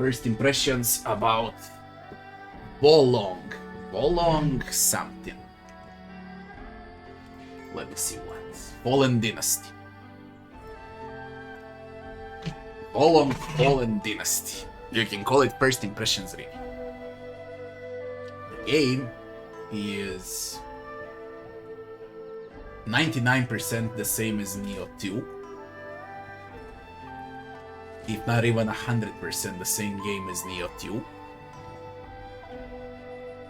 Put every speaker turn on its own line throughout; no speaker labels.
first impressions about Wolong. Wolong something. Let me see what. Fallen Dynasty. Wolong Fallen Dynasty. You can call it first impressions really. The game is 99% the same as Nioh 2. If not even 100% the same game as Nioh 2.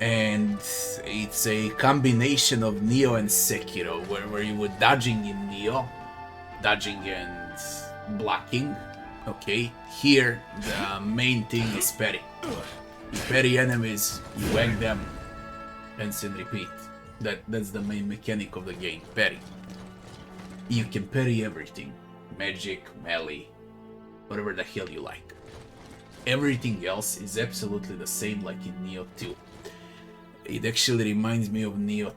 And it's a combination of Nioh and Sekiro, where you were dodging in Nioh, dodging and blocking. Okay, here the main thing is parry. You parry enemies, you whack them, rinse and repeat. That's the main mechanic of the game, parry. You can parry everything. Magic, melee, whatever the hell you like. Everything else is absolutely the same like in Nioh 2. It actually reminds me of Nioh.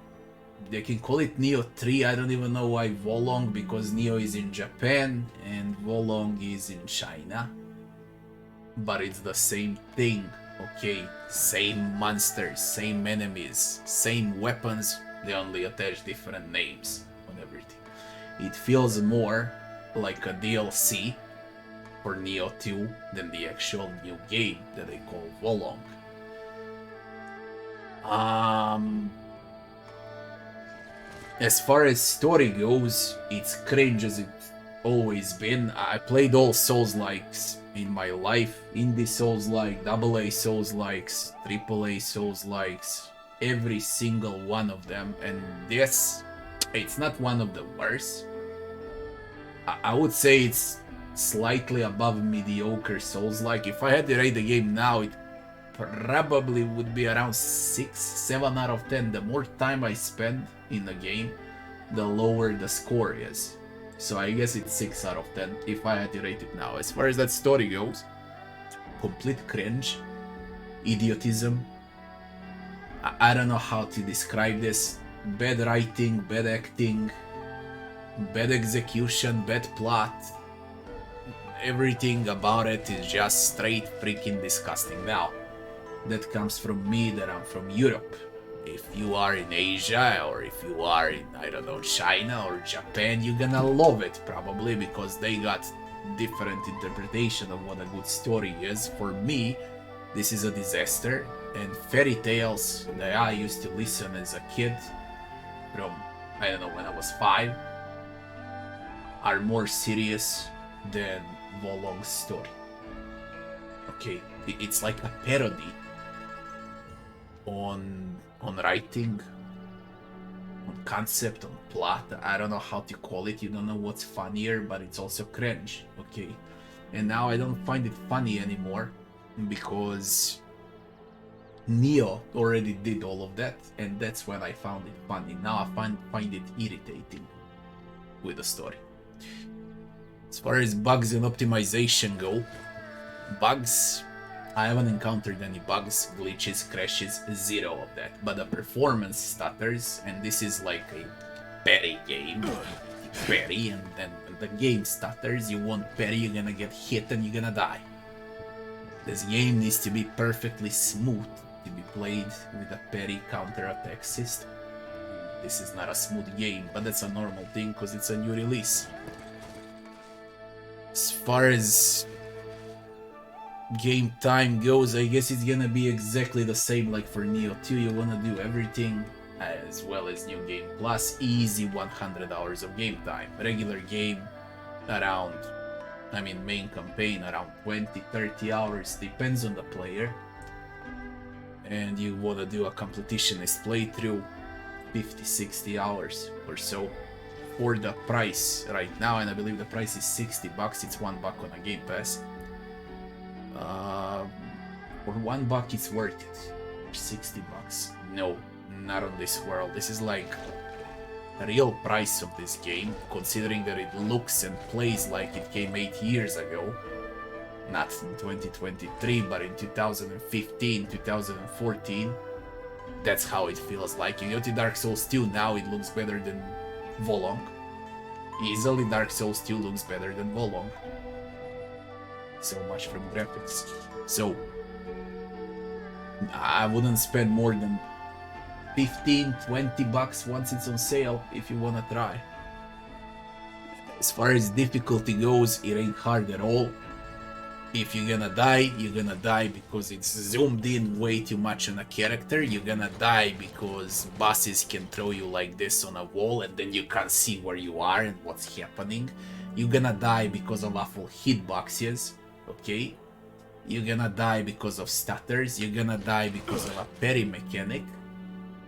They can call it Nioh 3, I don't even know why Wolong, because Nioh is in Japan and Wolong is in China. But it's the same thing, okay? Same monsters, same enemies, same weapons, they only attach different names on everything. It feels more like a DLC for Nioh 2 than the actual new game that they call Wolong. As far as story goes, it's cringe as it's always been. I played all Souls-likes in my life. Indie Souls-like, AA Souls-likes, AAA Souls-likes, every single one of them. And this, it's not one of the worst. I would say it's slightly above mediocre Souls-like. If I had to rate the game now, it probably would be around 6, 7 out of 10. The more time I spend in the game, the lower the score is. So I guess it's 6 out of 10 if I had to rate it now. As far as that story goes, complete cringe, idiotism. I don't know how to describe this. Bad writing, bad acting, bad execution, bad plot. Everything about it is just straight freaking disgusting. Now, that comes from me, that I'm from Europe. If you are in Asia, or if you are in, I don't know, China or Japan, you're gonna love it probably, because they got different interpretation of what a good story is. For me, this is a disaster, and fairy tales that I used to listen as a kid from, I don't know, when I was 5, are more serious than Wolong's story. Okay, it's like a parody on writing, on concept, on plot. I don't know how to call it. You don't know what's funnier, but it's also cringe. Okay, and now I don't find it funny anymore because Nioh already did all of that, and that's when I found it funny. Now I find it irritating with the story. As far as bugs and optimization go, bugs, I haven't encountered any bugs, glitches, crashes, zero of that. But the performance stutters, and this is like a parry game. You parry, and then when the game stutters, you won't parry, you're gonna get hit and you're gonna die. This game needs to be perfectly smooth to be played with a parry counter-attack system. This is not a smooth game, but that's a normal thing because it's a new release. As far as game time goes, I guess it's gonna be exactly the same like for Nioh 2. You wanna do everything as well as New Game Plus. Easy 100 hours of game time. Regular game around, main campaign around 20-30 hours, depends on the player. And you wanna do a completionist playthrough, 50-60 hours or so. For the price right now, and I believe the price is $60, it's $1 on a Game Pass. For $1 it's worth it. For $60, no, not on this world. This is like the real price of this game, considering that it looks and plays like it came 8 years ago. Not in 2023, but in 2015, 2014. That's how it feels like. You go to Dark Souls 2 now, it looks better than Wolong. Easily Dark Souls 2 looks better than Wolong. so much from graphics. So I wouldn't spend more than 15-20 bucks once it's on sale if you wanna try. As far as difficulty goes, it ain't hard at all. If you're gonna die, you're gonna die because it's zoomed in way too much on a character. You're gonna die because bosses can throw you like this on a wall and then you can't see where you are and what's happening. You're gonna die because of awful hitboxes, okay? You're gonna die because of stutters. You're gonna die because of a parry mechanic.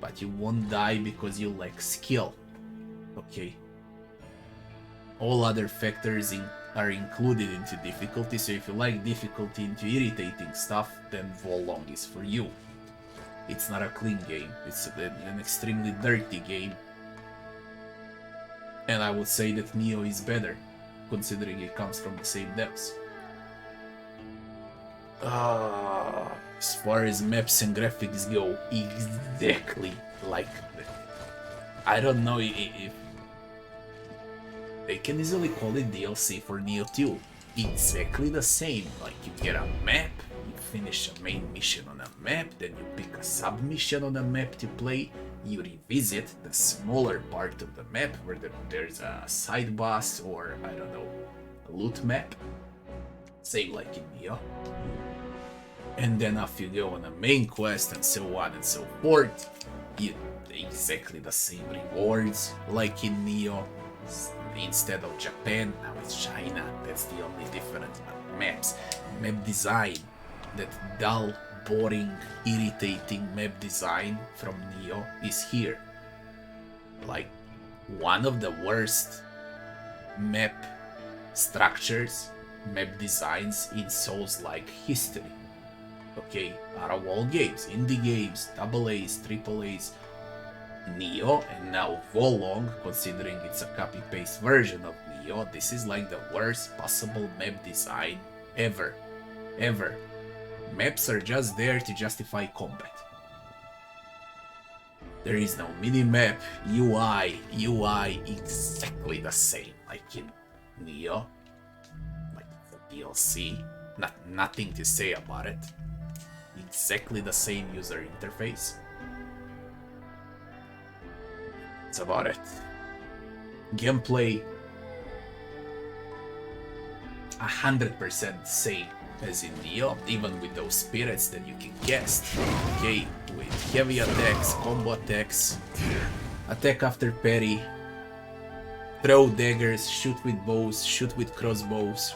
But you won't die because you lack skill, okay? All other factors are included into difficulty, so if you like difficulty into irritating stuff, then Wolong is for you. It's not a clean game, it's an extremely dirty game. And I would say that Nioh is better, considering it comes from the same depths. As far as maps and graphics go, exactly like that. I don't know if they can easily call it DLC for Nioh 2. Exactly the same. Like you get a map, you finish a main mission on a map, then you pick a sub-mission on a map to play, you revisit the smaller part of the map where there's a side boss or, I don't know, a loot map. Same like in Nioh. And then off you go on a main quest and so on and so forth. You exactly the same rewards like in Nioh. Instead of Japan, now it's China. That's the only difference. But maps, map design, that dull, boring, irritating map design from Nioh is here. Like one of the worst map structures, map designs in Souls-like history. Okay, out of all games, indie games, AA's, AAA's, Nioh, and now Wolong, considering it's a copy-paste version of Nioh, this is like the worst possible map design ever. Ever. Maps are just there to justify combat. There is no mini-map, UI exactly the same, like in Nioh. Like the DLC, nothing to say about it. Exactly the same user interface. That's about it. Gameplay 100% same as in Nioh, even with those spirits that you can cast. Okay, with heavy attacks, combo attacks, attack after parry, throw daggers, shoot with bows, shoot with crossbows.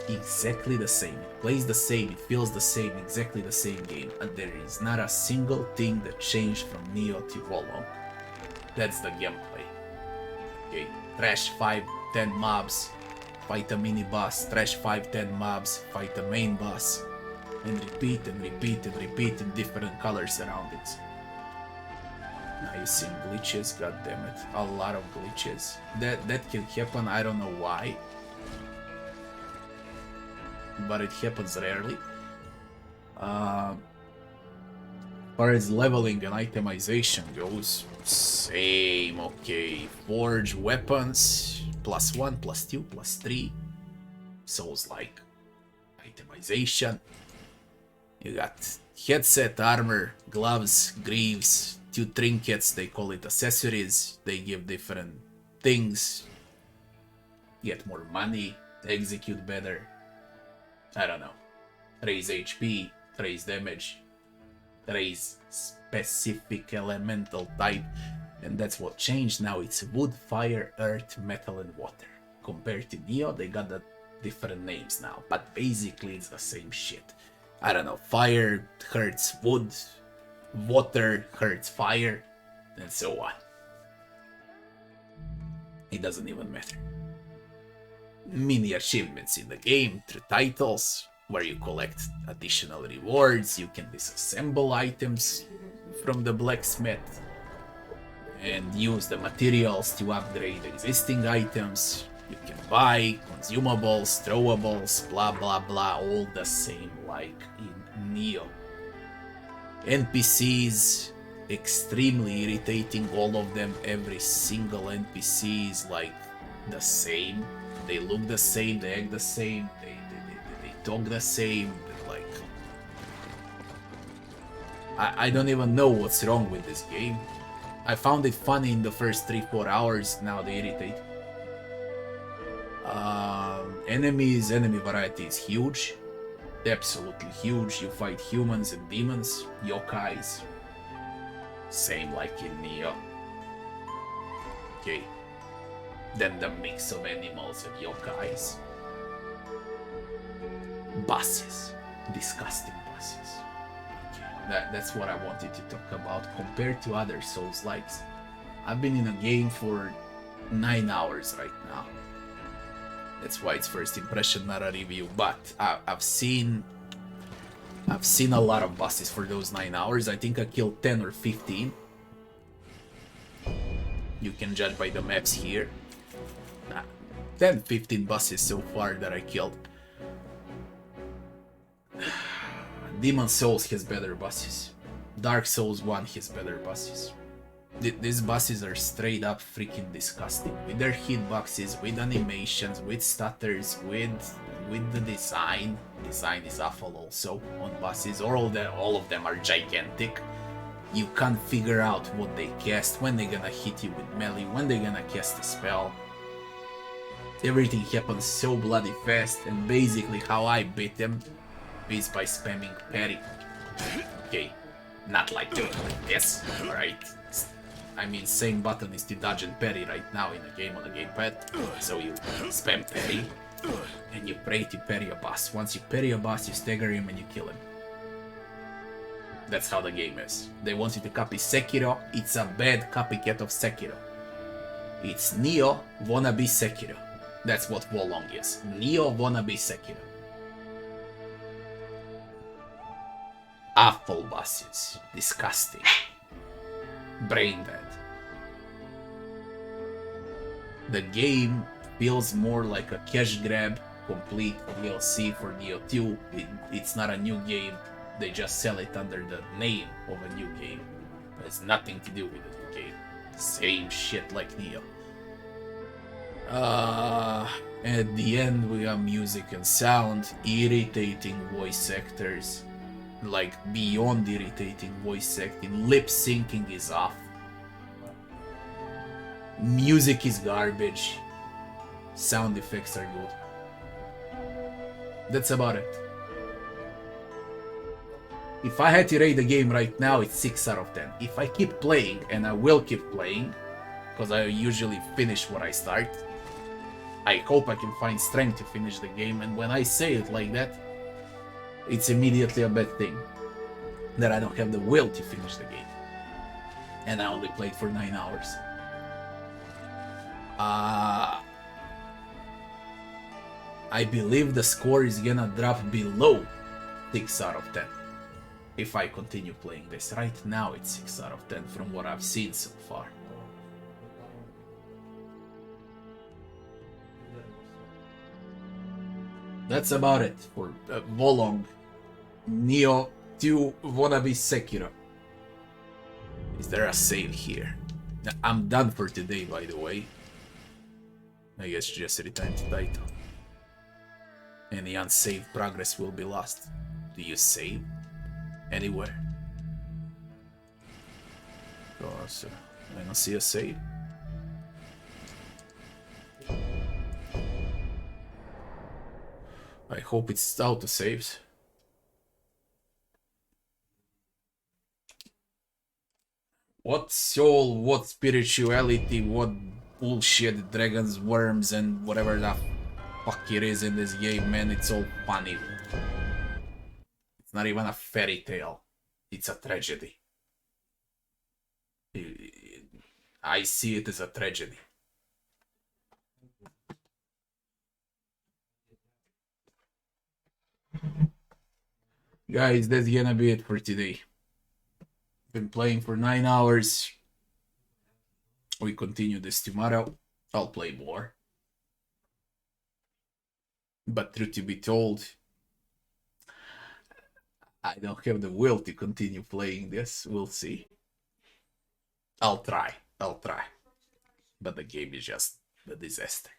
Exactly the same. It plays the same, it feels the same, exactly the same game. And there is not a single thing that changed from Nioh to Wolong. That's the gameplay. Okay, trash 5-10 mobs, fight a mini boss, trash 5-10 mobs, fight a main boss, and repeat and repeat and repeat in different colors around it. Now you see glitches, goddammit. A lot of glitches. That can happen, I don't know why. But it happens rarely. As far as leveling and itemization goes, same, okay. Forge weapons, +1, +2, +3. Souls-like itemization. You got headset, armor, gloves, greaves, 2 trinkets, they call it accessories. They give different things. Get more money, execute better. I don't know. Raise HP, raise damage, raise specific elemental type, and that's what changed. Now it's wood, fire, earth, metal, and water. Compared to Nioh, they got the different names now, but basically it's the same shit. I don't know, fire hurts wood, water hurts fire, and so on. It doesn't even matter. Mini achievements in the game through titles, where you collect additional rewards. You can disassemble items from the blacksmith and use the materials to upgrade existing items. You can buy consumables, throwables, blah blah blah, all the same like in Nioh. NPCs, extremely irritating, all of them. Every single NPC is like the same. They look the same, they act the same, they talk the same. Like, I don't even know what's wrong with this game. I found it funny in the first 3-4 hours, now they irritate. Enemy variety is huge. Absolutely huge. You fight humans and demons, yokais. Same like in Nioh. Okay. Then the mix of animals and yokais. Bosses. Disgusting bosses. Okay. That's what I wanted to talk about compared to other Souls-likes. I've been in a game for 9 hours right now. That's why it's first impression, not a review. But I've seen a lot of bosses for those 9 hours. I think I killed 10 or 15. You can judge by the maps here. 10, 15 bosses so far that I killed. Demon Souls has better bosses. Dark Souls 1 has better bosses. These bosses are straight up freaking disgusting. With their hitboxes, with animations, with stutters, with the design. Design is awful also on bosses. All of them are gigantic. You can't figure out what they cast, when they're gonna hit you with melee, when they're gonna cast a spell. Everything happens so bloody fast, and basically how I beat them is by spamming parry. Okay, not like doing like this, alright? I mean, same button is to dodge and parry right now in the game on the gamepad. So you spam parry, and you pray to parry a boss. Once you parry a boss, you stagger him and you kill him. That's how the game is. They want you to copy Sekiro. It's a bad copycat of Sekiro. It's Nioh wannabe Sekiro. That's what Wolong is. Nioh wannabe Sekiro. Awful bosses. Disgusting. Brain dead. The game feels more like a cash grab, complete DLC for Nioh 2. It's not a new game. They just sell it under the name of a new game. It has nothing to do with the new game. Same shit like Nioh. At the end we have music and sound, irritating voice actors. Like beyond irritating voice acting. Lip syncing is off. Music is garbage. Sound effects are good. That's about it. If I had to rate the game right now, it's 6 out of 10. If I keep playing, and I will keep playing, because I usually finish what I start, I hope I can find strength to finish the game, and when I say it like that, it's immediately a bad thing. That I don't have the will to finish the game. And I only played for 9 hours. I believe the score is gonna drop below 6 out of 10. If I continue playing this. Right now it's 6 out of 10 from what I've seen so far. That's about it for Wolong. Nioh 2 wannabe Sekiro. Is there a save here? I'm done for today, by the way. I guess just return to title. Any unsaved progress will be lost. Do you save? Anywhere? Because I don't see a save. I hope it's auto-saves. What soul, what spirituality, what bullshit, dragons, worms, and whatever the fuck it is in this game, man, it's all funny. It's not even a fairy tale. It's a tragedy. I see it as a tragedy. Guys, that's gonna be it for today. Been playing for 9 hours. We continue this tomorrow. I'll play more. But truth to be told, I don't have the will to continue playing this. We'll see. I'll try. But the game is just a disaster.